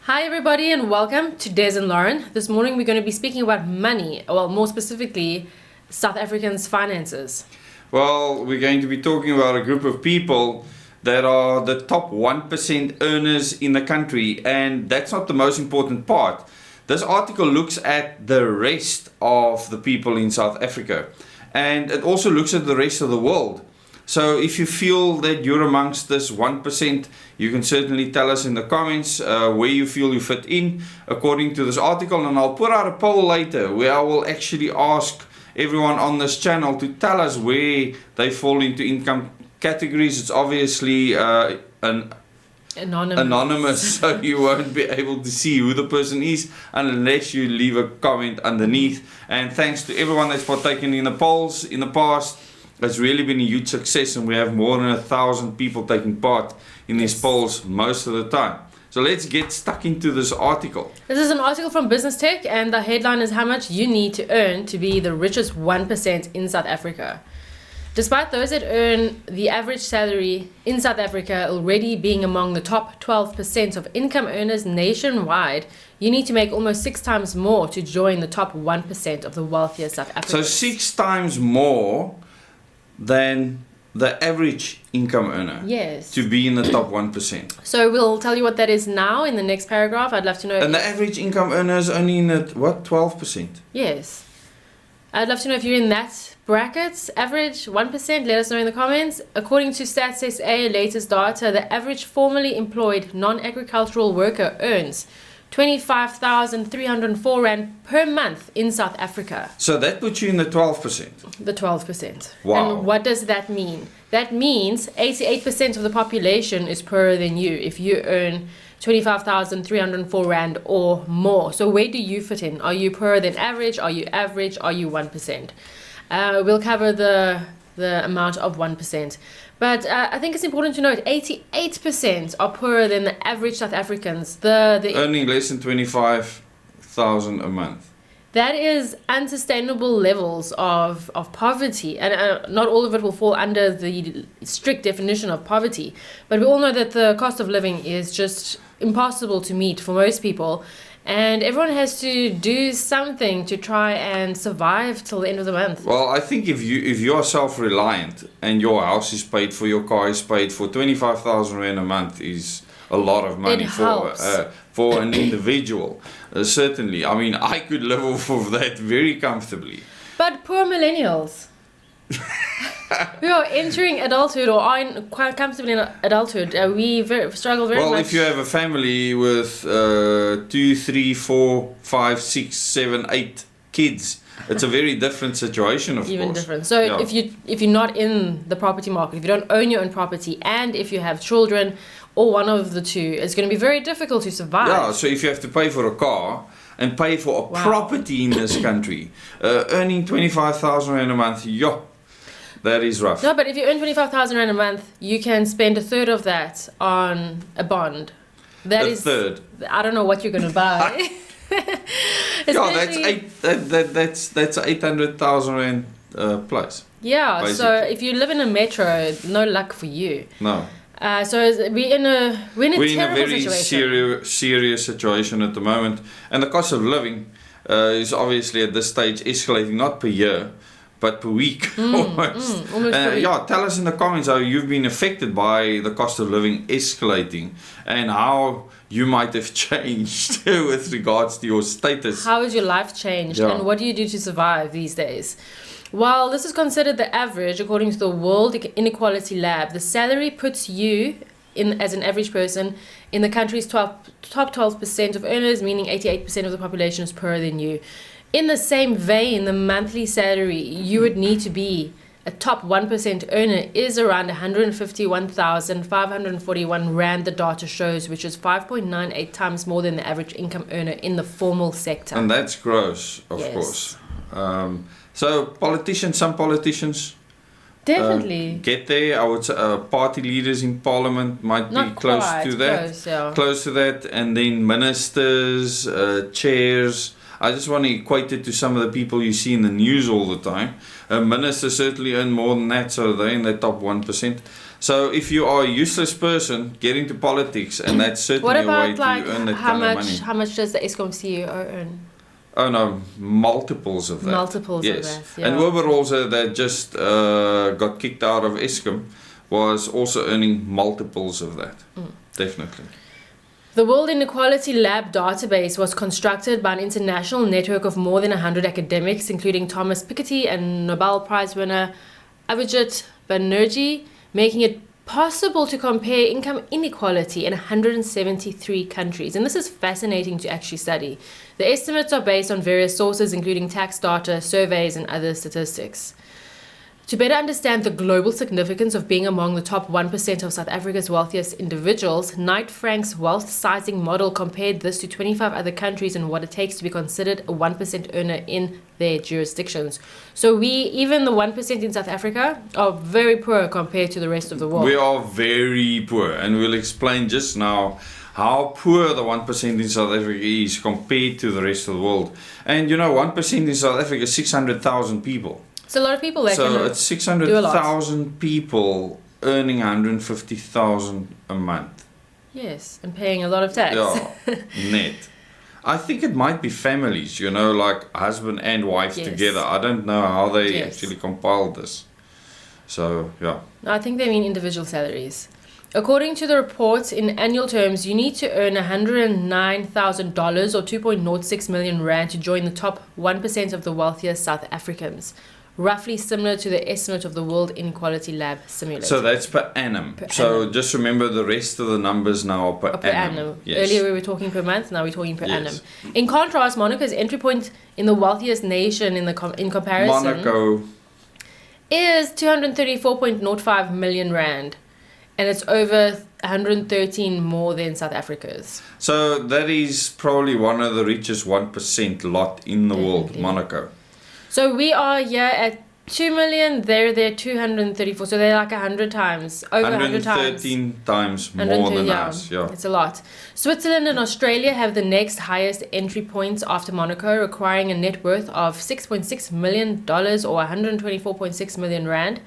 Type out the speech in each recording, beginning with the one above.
Hi everybody and welcome to Des and Lauren. This morning we're going to be speaking about money, well more specifically South Africans' finances. Well, we're going to be talking about a group of people that are the top 1% earners in the country, and that's not the most important part. This article looks at the rest of the people in South Africa, and it also looks at the rest of the world. So if you feel that you're amongst this 1%, you can certainly tell us in the comments where you feel you fit in according to this article, and I'll put out a poll later where I will actually ask everyone on this channel to tell us where they fall into income categories. It's obviously anonymous, so you won't be able to see who the person is unless you leave a comment underneath. And thanks to everyone that's partaken in the polls in the past. It's really been a huge success, and we have more than 1,000 people taking part in these polls most of the time. So let's get stuck into this article. This is an article from Business Tech, and the headline is how much you need to earn to be the richest 1% in South Africa. Despite those that earn the average salary in South Africa already being among the top 12% of income earners nationwide, you need to make almost 6 times more to join the top 1% of the wealthiest South Africans. So 6 times more than the average income earner. Yes. To be in the top 1%. So we'll tell you what that is now in the next paragraph. I'd love to know. And the average income earner is only in at what, 12%? Yes. I'd love to know if you're in that bracket, average 1%. Let us know in the comments. According to Stats SA latest data, the average formally employed non-agricultural worker earns 25,304 Rand per month in South Africa. So that puts you in the 12%. The 12%. Wow. And what does that mean? That means 88% of the population is poorer than you if you earn 25,304 Rand or more. So where do you fit in? Are you poorer than average? Are you average? Are you 1%? We'll cover the amount of 1%. But I think it's important to note 88% are poorer than the average South Africans. Earning less than 25,000 a month. That is unsustainable levels of poverty, and not all of it will fall under the strict definition of poverty. But we all know that the cost of living is just impossible to meet for most people, and everyone has to do something to try and survive till the end of the month. Well, I think if you are self-reliant and your house is paid for, your car is paid for, 25,000 Rand a month is a lot of money for an individual. Certainly, I mean, I could live off of that very comfortably. But poor millennials who are entering adulthood or are quite comfortably in adulthood, we struggle very much. Well, if you have a family with 2, 3, 4, 5, 6, 7, 8 kids, it's a very different situation, of course. Even different. So yeah. if you're not in the property market, if you don't own your own property, and if you have children or one of the two, it's going to be very difficult to survive. Yeah, so if you have to pay for a car and pay for a property in this country, earning 25,000 Rand a month, that is rough. No, but if you earn 25,000 Rand a month, you can spend a third of that on a bond. Third. I don't know what you're going to buy. That's 800,000 Rand plus. Yeah, basically. So if you live in a metro, no luck for you. No. So we're in a very serious situation at the moment, and the cost of living is obviously at this stage escalating, not per year but per week almost. Almost per week. Yeah, tell us in the comments how you've been affected by the cost of living escalating and how you might have changed with regards to your status. How has your life changed, and what do you do to survive these days? While this is considered the average, according to the World Inequality Lab, the salary puts you in as an average person in the country's top 12% of earners, meaning 88% of the population is poorer than you. In the same vein, the monthly salary you would need to be a top 1% earner is around 151,541 Rand, the data shows, which is 5.98 times more than the average income earner in the formal sector. And that's gross, of course. So some politicians definitely get there. I would say party leaders in parliament might be close to that, and then ministers, chairs. I just want to equate it to some of the people you see in the news all the time. Ministers certainly earn more than that, so they're in the top 1%. So if you are a useless person, get into politics, and that's certainly What a way about to like earn that how kind of money. much does the Eskom CEO earn? Oh no, multiples of that. Multiples yes. of that. Yeah. And Wilberholzer, that just got kicked out of Eskom, was also earning multiples of that. Definitely. The World Inequality Lab database was constructed by an international network of more than 100 academics, including Thomas Piketty and Nobel Prize winner Abhijit Banerjee, making it possible to compare income inequality in 173 countries. And this is fascinating to actually study. The estimates are based on various sources, including tax data, surveys, and other statistics. To better understand the global significance of being among the top 1% of South Africa's wealthiest individuals, Knight Frank's wealth sizing model compared this to 25 other countries and what it takes to be considered a 1% earner in their jurisdictions. So even the 1% in South Africa, are very poor compared to the rest of the world. We are very poor, and we'll explain just now how poor the 1% in South Africa is compared to the rest of the world. And 1% in South Africa is 600,000 people. It's a lot of people that so it's 600,000 people earning 150,000 a month. Yes, and paying a lot of tax. Yeah, net. I think it might be families, like husband and wife together. I don't know how they actually compiled this. So, yeah. I think they mean individual salaries. According to the report, in annual terms, you need to earn $109,000 or 2.06 million rand to join the top 1% of the wealthiest South Africans. Roughly similar to the estimate of the World Inequality Lab simulator. So that's per annum. Just remember the rest of the numbers now are per annum. Yes. Earlier we were talking per month, now we're talking per annum. In contrast, Monaco's entry point in the wealthiest nation in comparison Monaco is 234.05 million rand. And it's over 113 more than South Africa's. So that is probably one of the richest 1% lot in the world, Monaco. So we are here at 2 million, they're 234, so they're like 100 times, over 100 times. 113 times more than us, It's a lot. Switzerland and Australia have the next highest entry points after Monaco, requiring a net worth of $6.6 million or 124.6 million rand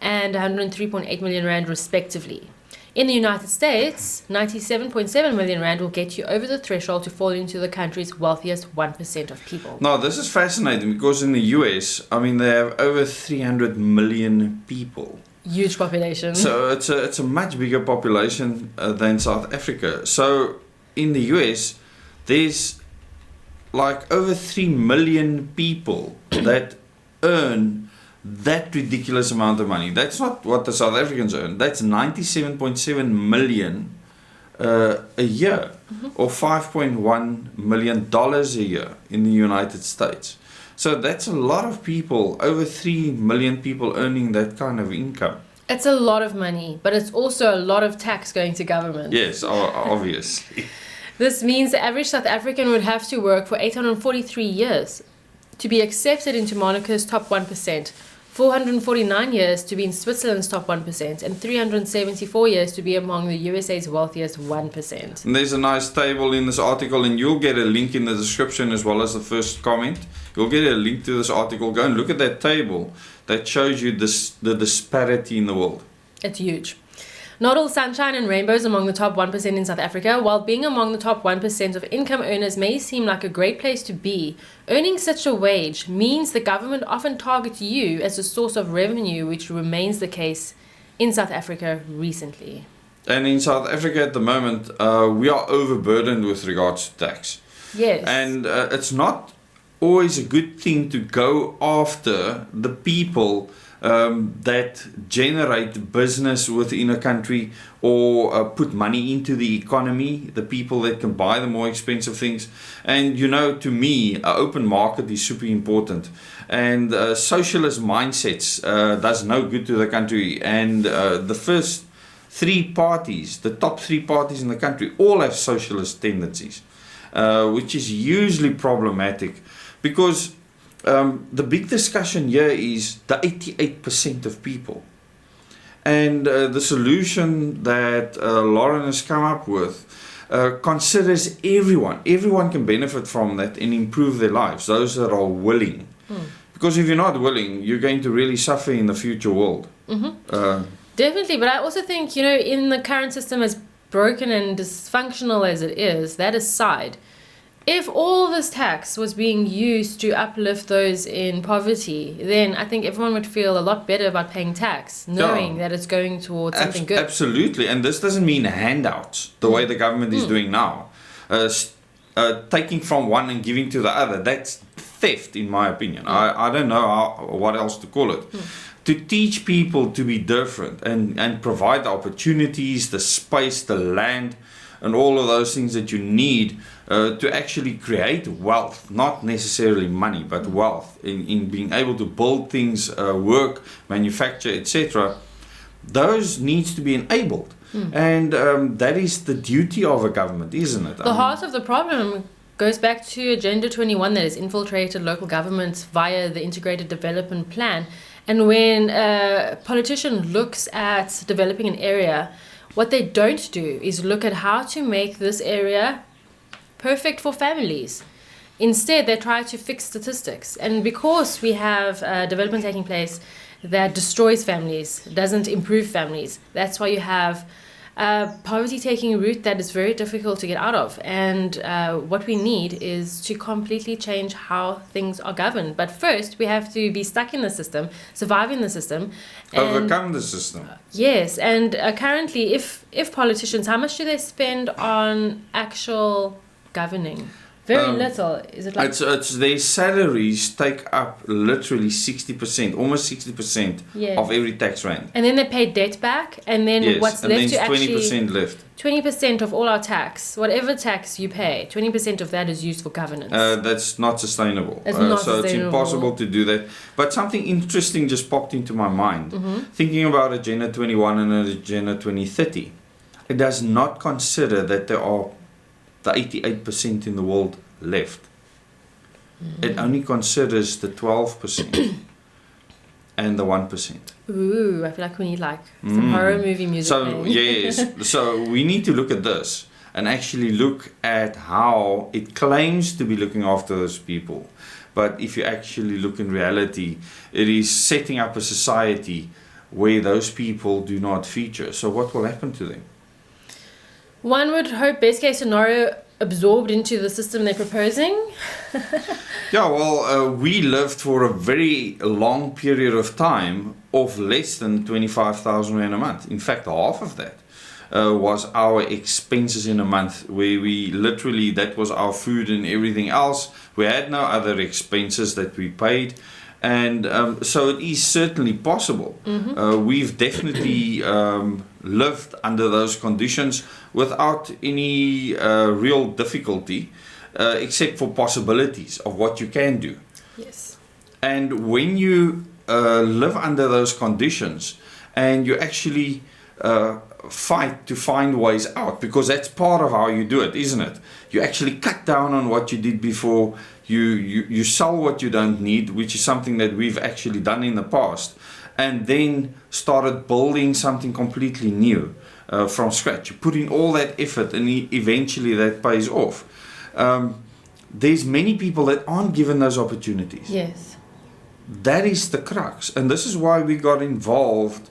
and 103.8 million rand respectively. In the United States, 97.7 million rand will get you over the threshold to fall into the country's wealthiest 1% of people. Now, this is fascinating because in the US, they have over 300 million people. Huge population. So it's a much bigger population than South Africa. So in the US, there's like over 3 million people that earn that ridiculous amount of money. That's not what the South Africans earn. That's 97.7 million a year, or $5.1 million a year in the United States. So that's a lot of people, over 3 million people earning that kind of income. It's a lot of money, but it's also a lot of tax going to government. Yes, obviously. This means the average South African would have to work for 843 years to be accepted into Monaco's top 1%. 449 years to be in Switzerland's top 1%, and 374 years to be among the USA's wealthiest 1%. And there's a nice table in this article, and you'll get a link in the description as well as the first comment. You'll get a link to this article. Go and look at that table that shows you the disparity in the world. It's huge. Not all sunshine and rainbows among the top 1% in South Africa. While being among the top 1% of income earners may seem like a great place to be, earning such a wage means the government often targets you as a source of revenue, which remains the case in South Africa recently. And in South Africa at the moment, we are overburdened with regards to tax. Yes. And it's not always a good thing to go after the people that generate business within a country or put money into the economy, the people that can buy the more expensive things. And to me, an open market is super important. And socialist mindsets does no good to the country. And the first three parties, the top three parties in the country, all have socialist tendencies, which is usually problematic because the big discussion here is the 88% of people. And the solution that Lauren has come up with considers everyone. Everyone can benefit from that and improve their lives, those that are willing. Because if you're not willing, you're going to really suffer in the future world. Definitely, but I also think, in the current system, as broken and dysfunctional as it is, that aside, if all this tax was being used to uplift those in poverty, then I think everyone would feel a lot better about paying tax, knowing that it's going towards something good. Absolutely, and this doesn't mean handouts, the way the government is doing now. Taking from one and giving to the other, that's theft, in my opinion. I don't know what else to call it. To teach people to be different and provide the opportunities, the space, the land, and all of those things that you need to actually create wealth, not necessarily money, but wealth in being able to build things, work, manufacture, etc. Those needs to be enabled. And that is the duty of a government, isn't it? The heart of the problem goes back to Agenda 21 that has infiltrated local governments via the Integrated Development Plan. And when a politician looks at developing an area, what they don't do is look at how to make this area perfect for families. Instead, they try to fix statistics. And because we have development taking place that destroys families, doesn't improve families, that's why you have poverty taking root that is very difficult to get out of. And what we need is to completely change how things are governed. But first, we have to be stuck in the system, survive in the system. Overcome the system. Yes, and currently, if politicians, how much do they spend on actual governing? Very little. Is it like it's their salaries take up literally 60%, almost 60% of every tax rand. And then they pay debt back, and then what's left to actually 20% left. 20% of all our tax, whatever tax you pay, 20% of that is used for governance. That's not sustainable. It's not so sustainable. It's impossible to do that. But something interesting just popped into my mind. Thinking about Agenda 21 and Agenda 2030, it does not consider that there are the 88% in the world left. It only considers the 12% and the 1%. Ooh, I feel like we need some horror movie music. So yes, so we need to look at this and actually look at how it claims to be looking after those people. But if you actually look in reality, it is setting up a society where those people do not feature. So what will happen to them? One would hope best case scenario absorbed into the system they're proposing. Yeah, well, we lived for a very long period of time of less than 25,000 rand a month. In fact, half of that was our expenses in a month, where we literally, that was our food and everything else. We had no other expenses that we paid. And so it is certainly possible. We've definitely lived under those conditions without any real difficulty, except for possibilities of what you can do. Yes. And when you live under those conditions and you actually fight to find ways out, because that's part of how you do it, isn't it? You actually cut down on what you did before. You sell what you don't need, which is something that we've actually done in the past, and then started building something completely new from scratch. You put in all that effort and eventually that pays off. There's many people that aren't given those opportunities. Yes. That is the crux, and this is why we got involved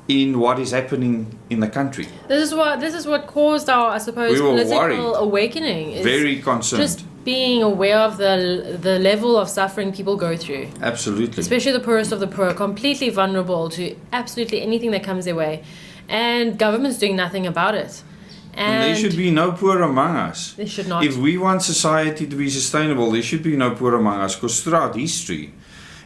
in what is happening in the country. This is what caused our, I suppose, political awakening. Is very concerned. Just being aware of the level of suffering people go through. Absolutely. Especially the poorest of the poor, completely vulnerable to absolutely anything that comes their way. And government's doing nothing about it. And there should be no poor among us. There should not. If we want society to be sustainable, there should be no poor among us, because throughout history,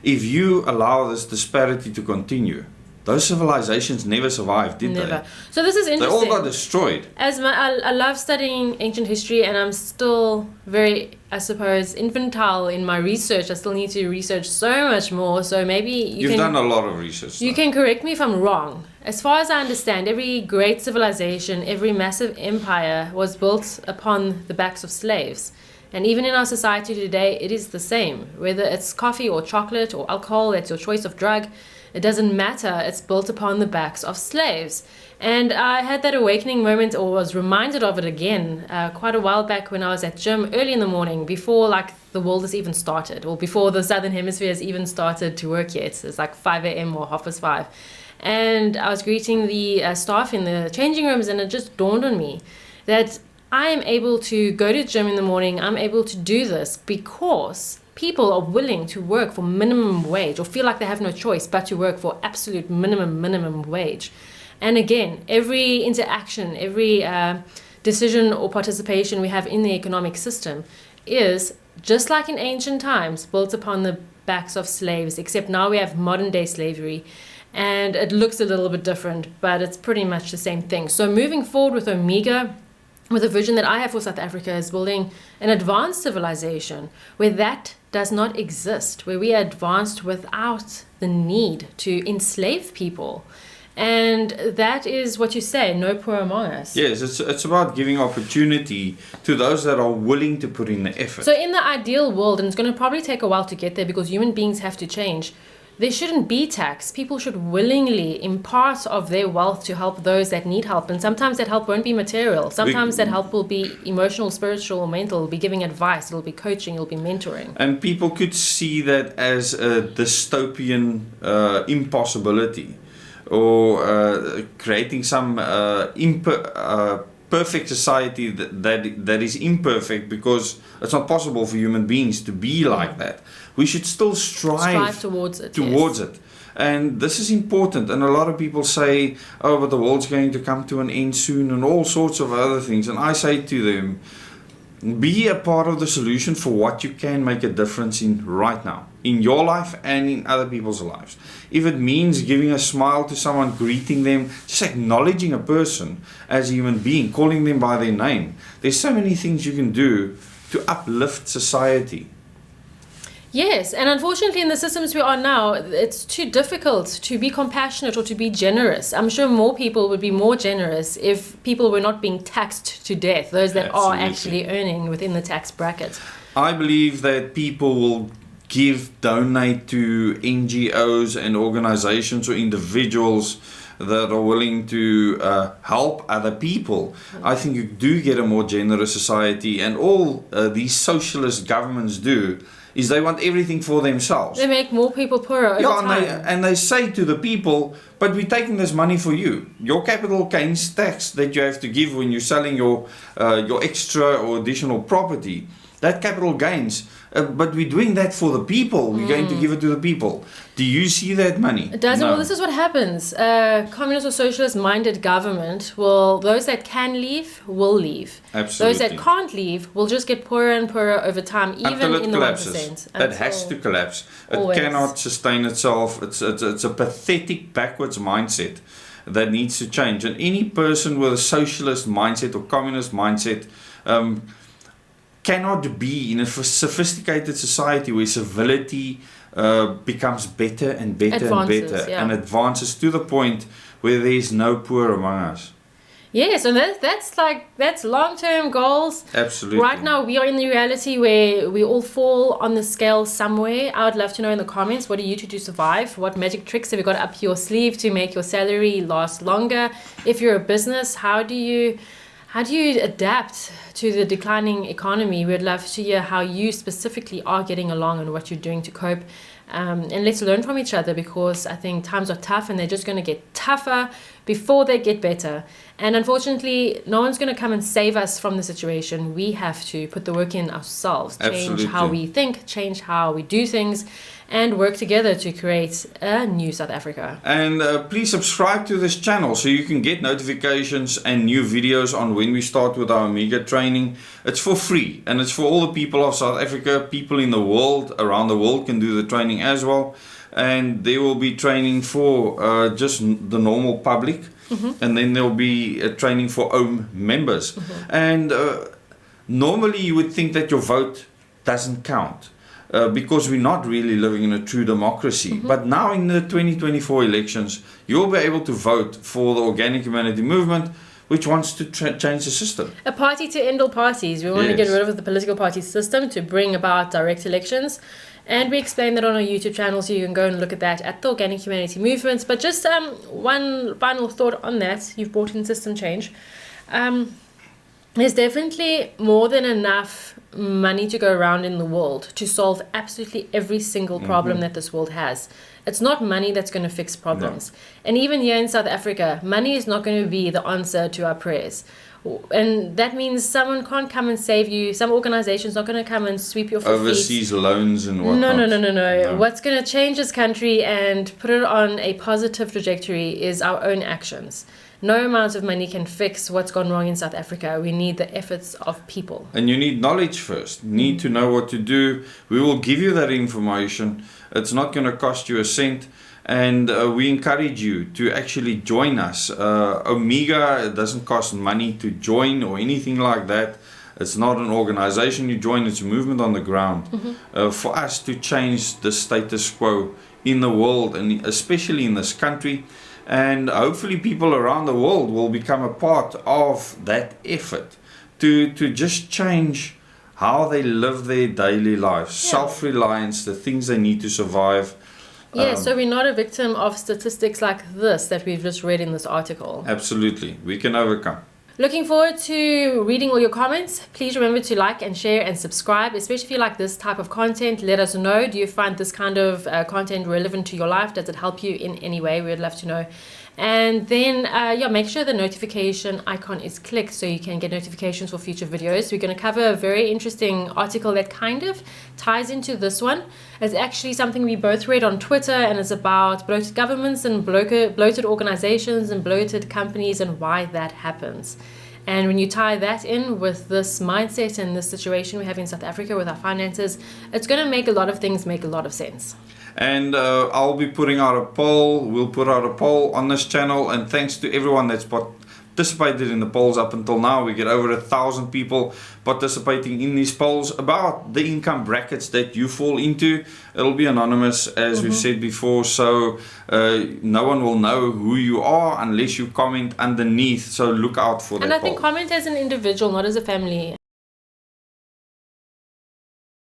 if you allow this disparity to continue, those civilizations never survived, did they? So this is interesting. They all got destroyed. I love studying ancient history, and I'm still very, I suppose, infantile in my research. I still need to research so much more. So maybe You've done a lot of research. You can correct me if I'm wrong. As far as I understand, every great civilization, every massive empire was built upon the backs of slaves. And even in our society today, it is the same. Whether it's coffee or chocolate or alcohol, that's your choice of drug. It doesn't matter. It's built upon the backs of slaves. And I had that awakening moment, or was reminded of it again, quite a while back when I was at gym early in the morning, before the world has even started, or before the Southern Hemisphere has even started to work yet. It's like 5 a.m. or 5:30. And I was greeting the staff in the changing rooms, and it just dawned on me that I am able to go to the gym in the morning. I'm able to do this because people are willing to work for minimum wage, or feel like they have no choice but to work for absolute minimum wage. And again, every interaction, every decision or participation we have in the economic system is, just like in ancient times, built upon the backs of slaves, except now we have modern day slavery. And it looks a little bit different, but it's pretty much the same thing. So moving forward with Omega, with a vision that I have for South Africa, is building an advanced civilization where that does not exist, where we are advanced without the need to enslave people. And that is what you say, no poor among us. Yes, it's about giving opportunity to those that are willing to put in the effort. So in the ideal world, and it's going to probably take a while to get there because human beings have to change, there shouldn't be tax. People should willingly impart of their wealth to help those that need help. And sometimes that help won't be material. Sometimes that help will be emotional, spiritual, or mental. It'll be giving advice. It'll be coaching. It'll be mentoring. And people could see that as a dystopian impossibility, or creating some perfect society that is imperfect, because it's not possible for human beings to be like that. We should still strive towards it. And this is important. And a lot of people say, oh, but the world's going to come to an end soon, and all sorts of other things. And I say to them, be a part of the solution for what you can make a difference in right now, in your life and in other people's lives. If it means giving a smile to someone, greeting them, just acknowledging a person as a human being, calling them by their name. There's so many things you can do to uplift society. Yes, and unfortunately in the systems we are now, it's too difficult to be compassionate or to be generous. I'm sure more people would be more generous if people were not being taxed to death, those that Absolutely. are actually earning within the tax bracket. I believe that people will donate to NGOs and organizations or individuals that are willing to help other people. I think you do get a more generous society, and all these socialist governments do is they want everything for themselves. They make more people poorer over time. And they say to the people, but we're taking this money for you. Your capital gains tax that you have to give when you're selling your extra or additional property, that capital gains, but we're doing that for the people. We're going to give it to the people. Do you see that money? It doesn't. No. Well, this is what happens. Communist or socialist-minded government will, those that can leave, will leave. Absolutely. Those that can't leave will just get poorer and poorer over time, even Until it in the collapses. 1%. It has to collapse. It Always. cannot sustain itself. It's a pathetic backwards mindset that needs to change. And any person with a socialist mindset or communist mindset cannot be in a sophisticated society where civility becomes better and better Advances, and better, yeah. and advances to the point where there is no poor among us. Yes, and that's long-term goals. Absolutely. Right now, we are in the reality where we all fall on the scale somewhere. I would love to know in the comments, what do you do to survive? What magic tricks have you got up your sleeve to make your salary last longer? If you're a business, how do you adapt to the declining economy? We'd love to hear how you specifically are getting along and what you're doing to cope. And let's learn from each other, because I think times are tough and they're just going to get tougher before they get better. And unfortunately, no one's going to come and save us from the situation. We have to put the work in ourselves, change Absolutely. how we think, change how we do things, and work together to create a new South Africa. And please subscribe to this channel so you can get notifications and new videos on when we start with our Omega training. It's for free, and it's for all the people of South Africa. People in the world, around the world, can do the training as well. And there will be training for just the normal public. And then there will be a training for OM members. And normally you would think that your vote doesn't count. Because we're not really living in a true democracy. But now in the 2024 elections, you'll be able to vote for the Organic Humanity Movement, which wants to change the system. A party to end all parties. We want to get rid of the political party system to bring about direct elections. And we explain that on our YouTube channel, so you can go and look at that at the Organic Humanity Movements. But just one final thought on that. You've brought in system change. There's definitely more than enough money to go around in the world to solve absolutely every single problem that this world has. It's not money that's going to fix problems. No. And even here in South Africa, money is not going to be the answer to our prayers. And that means someone can't come and save you. Some organization's not going to come and sweep your feet. Overseas loans and whatnot. No. What's going to change this country and put it on a positive trajectory is our own actions. No amount of money can fix what's gone wrong in South Africa. We need the efforts of people. And you need knowledge first. You need to know what to do. We will give you that information. It's not going to cost you a cent. And we encourage you to actually join us. Omega, it doesn't cost money to join or anything like that. It's not an organization you join, it's a movement on the ground. For us to change the status quo in the world, and especially in this country. And hopefully people around the world will become a part of that effort to just change how they live their daily lives. Self-reliance, the things they need to survive. Yeah, so we're not a victim of statistics like this that we've just read in this article. Absolutely. We can overcome. Looking forward to reading all your comments. Please remember to like and share and subscribe, especially if you like this type of content. Let us know. Do you find this kind of content relevant to your life? Does it help you in any way? We'd love to know. And then, make sure the notification icon is clicked so you can get notifications for future videos. We're going to cover a very interesting article that kind of ties into this one. It's actually something we both read on Twitter, and it's about bloated governments and bloated organizations and bloated companies and why that happens. And when you tie that in with this mindset and this situation we have in South Africa with our finances, it's going to make a lot of things make a lot of sense. And I'll be putting out a poll. We'll put out a poll on this channel, and thanks to everyone that's participated in the polls up until now. We get over 1,000 people participating in these polls about the income brackets that you fall into. It'll be anonymous, as we've said before, so no one will know who you are unless you comment underneath, so look out for that And I poll. think comment as an individual, not as a family.